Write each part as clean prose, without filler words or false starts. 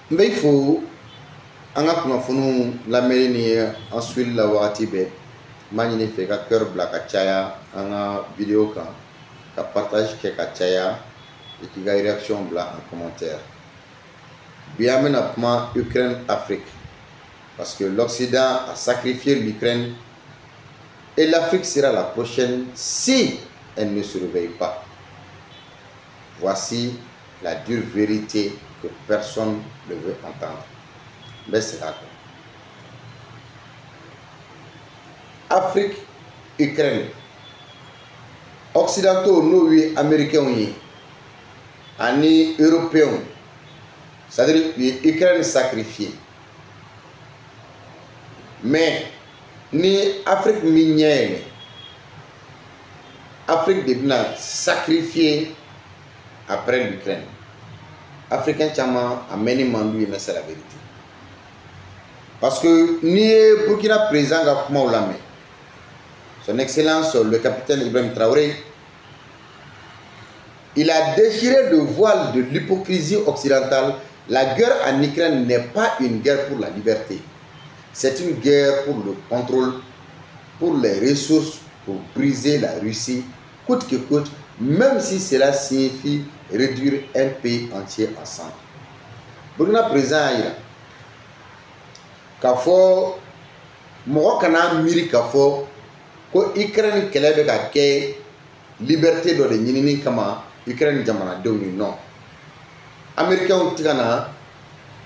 Mais il faut anga kunnafoniw lamɛnni ni an suili la wagati bɛɛ m'a ɲini fɛ ka cœur bila ka caya an ka vidéo kan ka partage kɛ ka caya et k'i ka réaction bila en commentaire. Bi an bɛna kuma Ukraine Afrique parce que l'Occident a sacrifié l'Ukraine et l'Afrique sera la prochaine si elle ne se réveille pas. Voici la dure vérité que personne ne veut entendre. Mais c'est là. Afrique, Ukraine. Occidentaux, nous, oui, Américains, oui. Ani Européens. C'est-à-dire l'Ukraine sacrifiée. Mais, ni Afrique minière, Afrique devient sacrifiée après l'Ukraine. Africain Tchama a mené Mandou, mais c'est la vérité. Parce que ni Burkina président Gapma son Excellence le capitaine Ibrahim Traoré, il a déchiré le voile de l'hypocrisie occidentale. La guerre en Ukraine n'est pas une guerre pour la liberté. C'est une guerre pour le contrôle, pour les ressources, pour briser la Russie, coûte que coûte, même si cela signifie réduire un pays entier ensemble. Burkina président Ira. Kafo mɔgɔ kana miiri k'a fɔ ko Ukraine kɛlɛ bɛ ka kɛ liberté dɔ de ɲinini kama Ukraine jamanadenw ni non. Américains tɛ ka na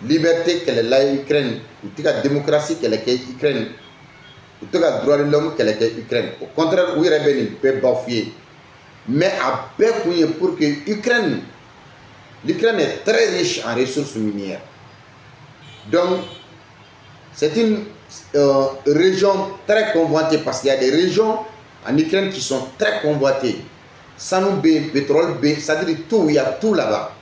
liberté kɛlɛla Ukraine, u tɛ ka démocratie kɛlɛ kɛ Ukraine, u tɛ ka droit de l'homme kɛlɛ kɛ Ukraine. Au contraire, u yɛrɛ bɛ nin bɛɛ bafoué. Mais a bɛɛ kun ye pour que l'Ukraine est très riche en ressources minières. Donc c'est une région très convoitée parce qu'il y a des régions en Ukraine qui sont très convoitées. Sanou B, pétrole B, c'est-à-dire tout, il y a tout là-bas.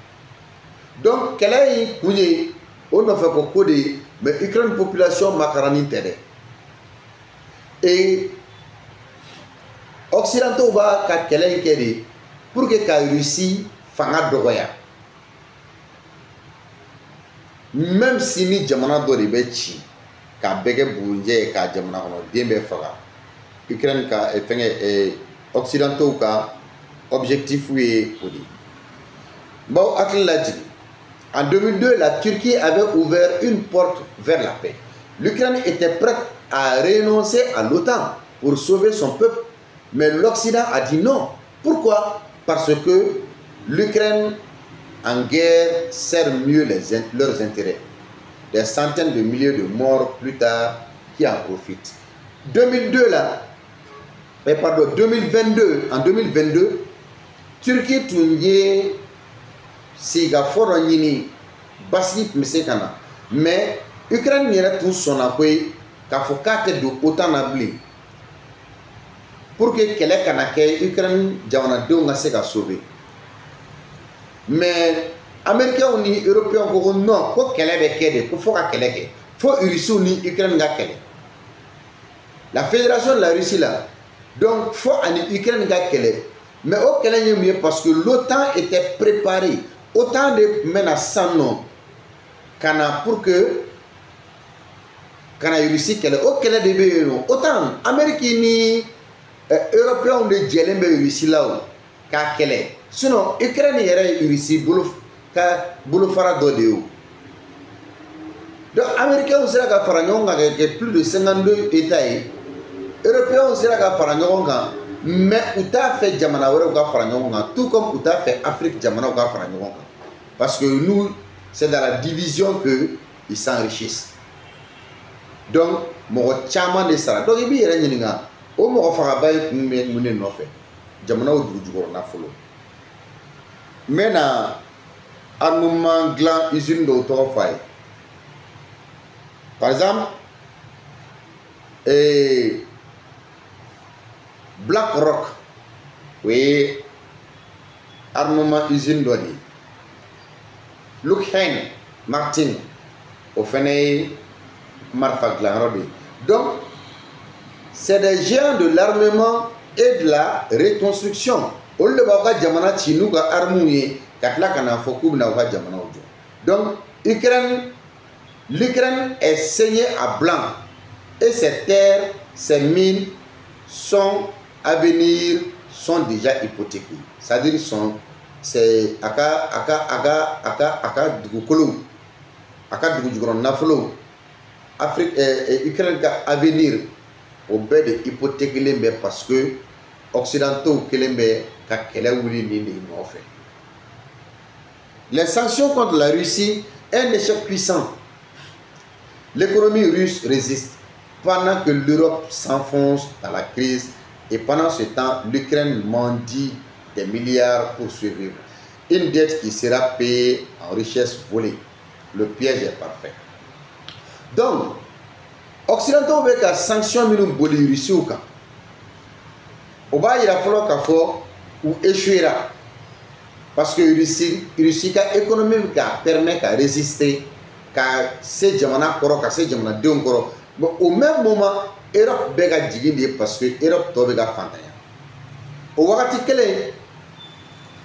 Donc, quel est le on a fait beaucoup de mais Ukraine population macaroni terre. Et Occidentaux va quel est pour que la Russie fasse dogoya. Même si ni jamana do de bɛ ci ka bɛɛ kɛ bugunjɛ ka jamana kɔnɔ den bɛɛ faga Ukraine ka fɛngɛ Occidentaux ka objectif ye o de bon hakili lajigi en 2002 la Turquie avait ouvert une porte vers la paix. L'Ukraine était prête à renoncer à l'OTAN pour sauver son peuple, mais l'Occident a dit non. Pourquoi? Parce que l'Ukraine en guerre sert mieux leurs intérêts. Des centaines de milliers de morts plus tard qui en profitent. 2022, en 2022, Turquie Tunye Siga Foronyini Basli Mesekana. Mais Ukraine n'ira tout son appui qu'à focate de autant n'abli. Pour que Kele Kanake, Ukraine Jawana Donga Sega sauver. Mais Américains ni Européens ko non ko kɛlɛ bɛ kɛ de ko fo ka kɛlɛ kɛ fo Russie ni Ukraine ka kɛlɛ la fédération de la Russie là donc fo ani Ukraine ka kɛlɛ mais au kɛlɛ ye mun ye parce que l'OTAN était préparé autant de mena sanno kana pour que kana Russie kɛlɛ o kɛlɛ de bɛ yen autant Amérique ni Européens de jɛlen bɛ Russie là o ka kɛlɛ sinon Ukraine yɛrɛ Russie bolo fara dɔ de ye o donc Américains sera ka fara ɲɔgɔn kan kɛ plus de 52 États ye Européens sera ka fara ɲɔgɔn kan mais u t'a fɛ jamana wɛrɛw ka fara ɲɔgɔn kan tout comme u t'a fɛ Afrique jamanaw ka fara ɲɔgɔn kan parce que nous c'est dans la division que ils s'enrichissent donc mɔgɔ caman de sara donc i b'i yɛrɛ ɲininka o mɔgɔ fagaba ye kun bɛ mun de nɔfɛ jamanaw dugu jukɔrɔ nafolo n bɛ na armement dilan usine dɔw tɔgɔ f'a ye par exemple Black Rock o ye armement usine dɔ de ye Lockheed Martin o fɛnɛ ye marifa dilanyɔrɔ de ye donc c'est des géants de l'armement et de la reconstruction. Olu de b'aw ka jamana ci n'u ka armes ye ka tila ka na fɔ k'u bɛna aw ka jamanaw jɔ. Donc l'Ukraine est saignée à blanc. Et ses terres, ses mines sont à venir, sont déjà hypothéquées. C'est-à-dire c'est aka dugukolo, aka dugujukɔrɔ nafolo, Afrique Ukraine ka avenir au bɛɛ de hypothéquelen bɛ parce que occidentaux kelen bɛ ka kɛlɛ wuli nin de nɔfɛ. Les sanctions contre la Russie est un échec puissant. L'économie russe résiste pendant que l'Europe s'enfonce dans la crise et pendant ce temps, l'Ukraine mendie des milliards pour survivre. Une dette qui sera payée en richesse volée. Le piège est parfait. Donc, Occidentaux bɛ ka sanction minnu boli Russiw kan, o b'a yira fɔlɔ k'a fɔ u échouera parce que Russie ka économie bɛ ka permet ka résister ka se jamana kɔrɔ ka se jamanadenw kɔrɔ. Bon, au même moment, Europe bɛ ka jigin de parce que Europe tɔ bɛ ka fantanya. O wagati kelen,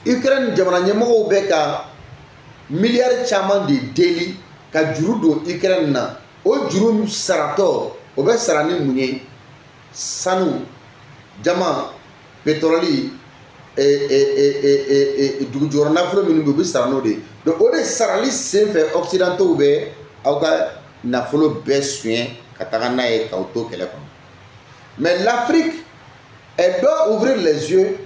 Ukraine jamana ɲɛmɔgɔw bɛ ka miliyari caman de deli ka juru don Ukraine na. O juru saratɔ o bɛ sara ni mun ye? Sanu, jama, pétrole, dugujukɔrɔ nafolo minnu bɛ u bɛ sara n'o de ye. Donc o de sarali sen fɛ occidentaux bɛ aw ka nafolo bɛɛ soɲɛ ka taga n'a ye k'aw to kɛlɛ kɔnɔ. Mais l'Afrique, elle doit ouvrir les yeux.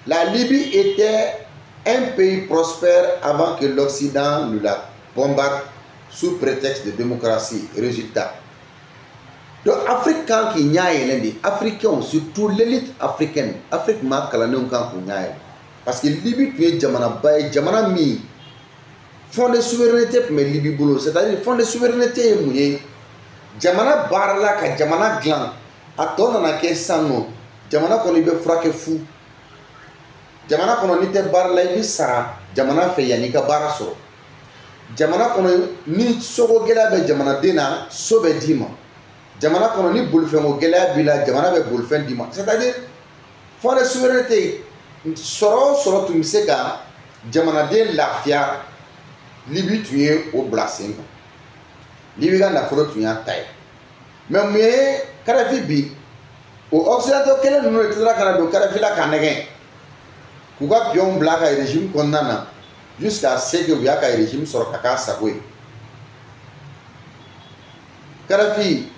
La Libye était un pays prospère avant que l'Occident ne la bombarde sous prétexte de démocratie. Résultat. Donc Afrique kan k'i ɲa yɛlɛ de, Africains, surtout l'élite africaine, Afrique maa kalanenw kan k'u ɲa yɛlɛ. Parce que Libye tun ye jamanaba ye, jamana min fond de souveraineté tun bɛ Libye bolo. C'est-à-dire fond de souveraineté ye mun ye? Jamana baarala ka jamana dilan, a tɔ nana kɛ sisan nɔ, jamana kɔnɔ i bɛ furakɛ fu. Jamana kɔnɔ n'i tɛ baara la i bɛ sara jamana fɛ yanni i ka baara sɔrɔ. Jamana kɔnɔ ni sogo gɛlɛya bɛ jamanaden na, so bɛ d'i ma. Jamana kɔnɔ ni bolifɛnko gɛlɛya b'i la, jamana bɛ bolifɛn d'i ma. C'est-à-dire fond de souveraineté sɔrɔ o sɔrɔ tun bɛ se ka jamanaden lafiya, Libye tun ye o bila sen kan. Libye ka nafolo tun y'a ta ye. Mais mun ye Kadhafi bi? O occidentaux kelen ninnu de tilala ka na don Kadhafi la k'a nɛgɛn. K'u ka piyɔnw bila a ka régime kɔnɔna na jusqu'à ce que u y'a ka régime sɔrɔ ka k'a sago ye. Kadhafi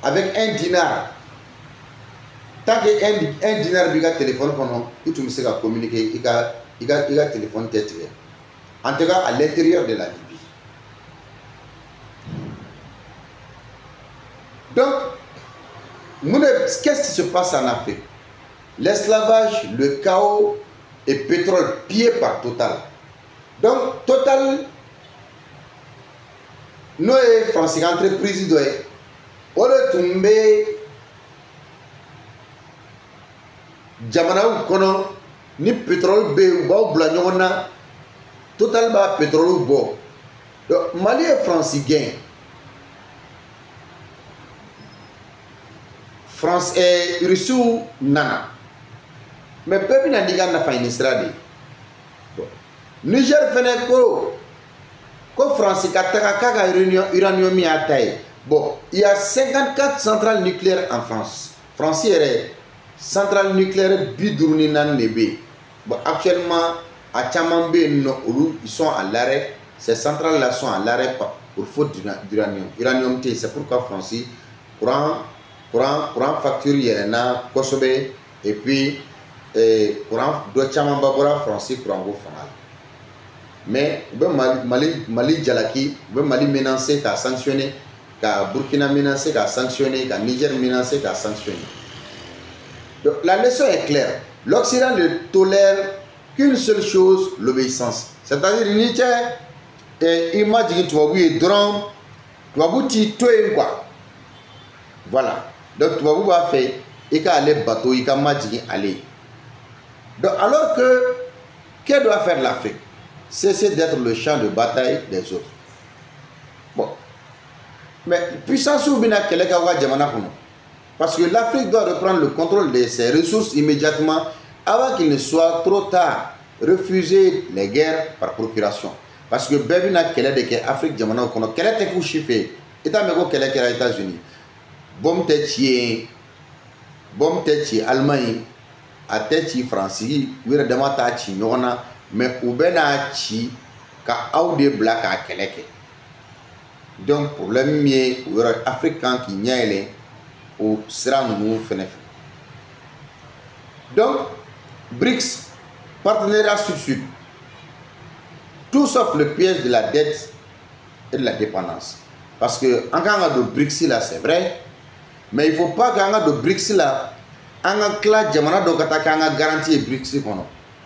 avec un dinar, tant que un dinar b'i ka téléphone kɔnɔ, i tun bɛ se ka communiquer, i ka téléphone tɛ tigɛ. En tout cas à l'intérieur de la Libye. Donc, qu'est-ce qui se passe en Afrique? L'esclavage, le chaos et le pétrole pillé par Total. Donc, Total, nous, Français, entreprise, on est tombé, jamana kono, ni pétrole be, ou blanc, Total ba pétrole bo. Donc, Mali est francilien. France et Russie nana. Mais peuple n'a dit qu'on a fait une histoire. Niger fait ko France kataka uranium mi a taille. Bon, il y a 54 centrales nucléaires en France. France est centrale nucléaire bidourni nan nebe. Bon, actuellement à Tchamambé, ils sont à l'arrêt. Ces centrales-là sont à l'arrêt pour faute d'uranium. Uranium, c'est pourquoi France courant facture Yerena, Kosobe, et puis courant de Tchamambabora, France, courant au Fanal. Mais Mali Djalaki, Mali menacé qu'à sanctionner, qu'à Burkina menacé qu'à sanctionner, qu'à Niger menacé qu'à sanctionner. Donc la leçon est claire. L'Occident ne tolère qu'une seule chose, l'obéissance. C'est-à-dire, Nietzsche, il m'a dit que tu vas bouiller drone, tu vas bouiller tout et quoi. Voilà. Donc, tu vas bouiller fait, il a aller bateau, il a dit aller. Donc, alors que doit faire l'Afrique? Cesser d'être le champ de bataille des autres. Bon. Mais, puissance ou bien quelle est parce que l'Afrique doit reprendre le contrôle de ses ressources immédiatement avant qu'il ne soit trop tard. Refuser les guerres par procuration. parce que bɛɛ bɛna kɛlɛ de kɛ Afrique jamanaw kɔnɔ kɛlɛ tɛ k'u si fɛ i t'a mɛn ko kɛlɛ kɛra États-Unis bombe tɛ ci yen bombe tɛ ci Allemagne a tɛ ci Faransi u yɛrɛ dama t'a ci ɲɔgɔn na mais u bɛ n'a ci ka aw de bila k'a kɛlɛ kɛ donc problème min ye o yɔrɔ Afrique kan k'i ɲɛ yɛlɛ o sira ninnu fɛnɛ fɛ donc BRICS partenariat sud-sud tout sauf le piège de la dette et de la dépendance parce que en kan ka don BRICS là c'est vrai mais il faut pas qu'an ka don BRICS là an ka tila jamana dɔ ka taa k'an ka garantie ye BRICS kɔnɔ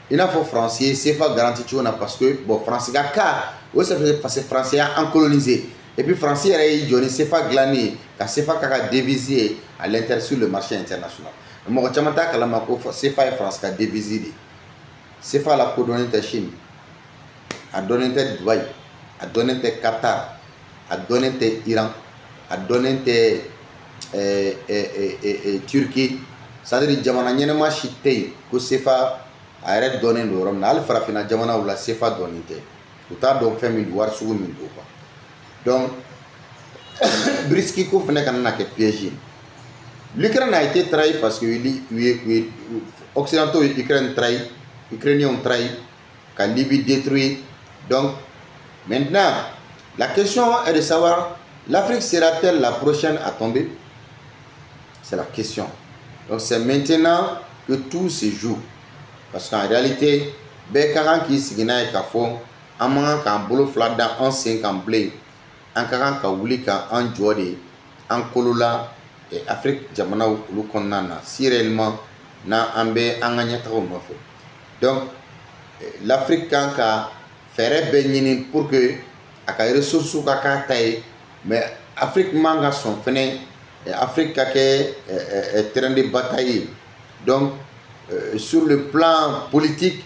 i n'a fɔ France ye CFA garantie cogo na parce que bon France ka cas o c'est parce que France y'a colonisé et puis France yɛrɛ y'i jɔ ni CFA dilanni ye ka CFA k'a ka devise ye à l'intérieur sur le marché international mɔgɔ caman t'a kalama ko CFA ye France ka devise de CFA la kodɔnnen tɛ Chine a dɔnnen tɛ Dubaï a dɔnnen tɛ Qatar a dɔnnen tɛ Iran a dɔnnen tɛ Turquie c'est-à-dire jamana ɲɛnɛma si tɛ yen ko CFA a yɛrɛ dɔnnen don yɔrɔ min na hali farafinna jamanaw la CFA dɔnnen tɛ u t'a dɔn fɛn min don wari sugu min don quoi donc BRICS ko fɛnɛ kana na kɛ piège ye l'Ukraine a été trahi parce que occidentaux Ukraine trahi Ukrainiens ont trahi ka Libye détruit donc maintenant la question est de savoir l'Afrique sera-t-elle la prochaine à tomber c'est la question donc c'est maintenant que tout se joue parce qu'en réalité bɛɛ ka kan k'i sigi n'a ye k'a fɔ an man kan k'an bolo fila da an sen kan bilen an ka kan ka wuli ka an jɔ de an kolola Afrique jamanaw olu kɔnɔna na si réellement n'an bɛ an ka ɲɛtagaw nɔfɛ donc l'Afrique kan ka fɛɛrɛ bɛɛ ɲini pour que a ka ressources ka k'a ta ye mais Afrique man ka sɔn fɛnɛ Afrique ka kɛ terrain de bataille ye donc sur le plan politique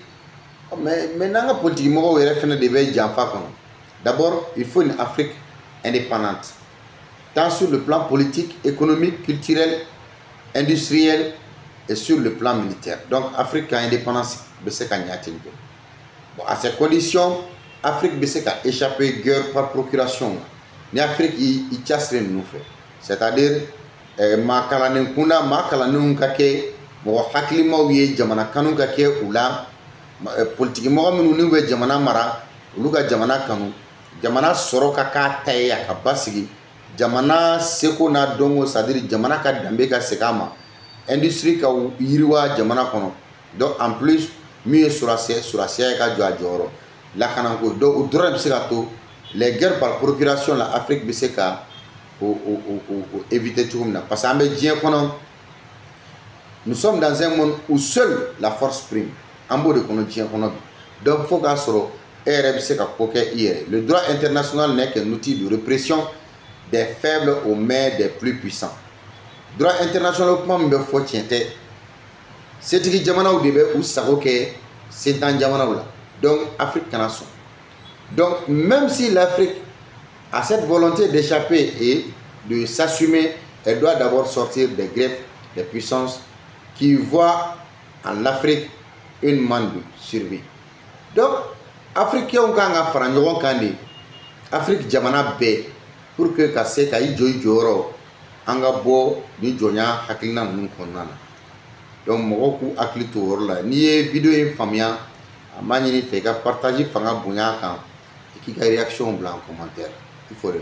mais n'an ka politique mɔgɔw yɛrɛ fɛnɛ de bɛ janfa kɔnɔ d'abord il faut une Afrique indépendante tant sur le plan politique, économique, culturel, industriel et sur le plan militaire. Donc, Afrique a indépendance, bon, à ces conditions, Afrique a échappé guerre par procuration. Mais Afrique, il chasse nous fait. C'est-à-dire, ma kalanen kuna, ma kalanen kake, mo haklima ouye, jamana kanu kake ou la, politique mo minu niwe jamana mara, uluka jamana kanu, jamana soro kaka taye akabasigi. Jamana seko na dongo c'est-à-dire jamana ka dambe ka sekama industrie ka yiriwa jamana kono donc en plus mieux sur la ka jɔ a jɔyɔrɔ lakana ko donc o dɔrɔn bɛ se ka to les guerres par procuration la Afrique bɛ se ka o éviter cogo min na parce que an bɛ diɲɛ kɔnɔ nous sommes dans un monde où seule la force prime an b'o de kɔnɔ diɲɛ kɔnɔ donc fo k'a sɔrɔ e yɛrɛ bɛ se ka ko kɛ i yɛrɛ le droit international n'est qu'un outil de répression des faibles aux mains des plus puissants. Droit international kuma min bɛ fɔ tiɲɛ tɛ setigi jamanaw de bɛ u sago kɛ sentan jamanaw la donc Afrique kana sɔn donc même si l'Afrique a cette volonté d'échapper et de s'assumer elle doit d'abord sortir des griefs des puissances qui voient en Afrique une manne de survie donc africains kan ka fara ɲɔgɔn kan de Afrique jamana bɛɛ pour que ka se ka i jɔ i jɔyɔrɔ an ka bɔ ni jɔnya hakilina ninnu kɔnɔna na donc mɔgɔw k'u hakili to o yɔrɔ la n'i ye video in faamuya a m'a ɲini fɛ i ka partage fanga bonya a kan i k'i ka réaction bila en commentaire il faut le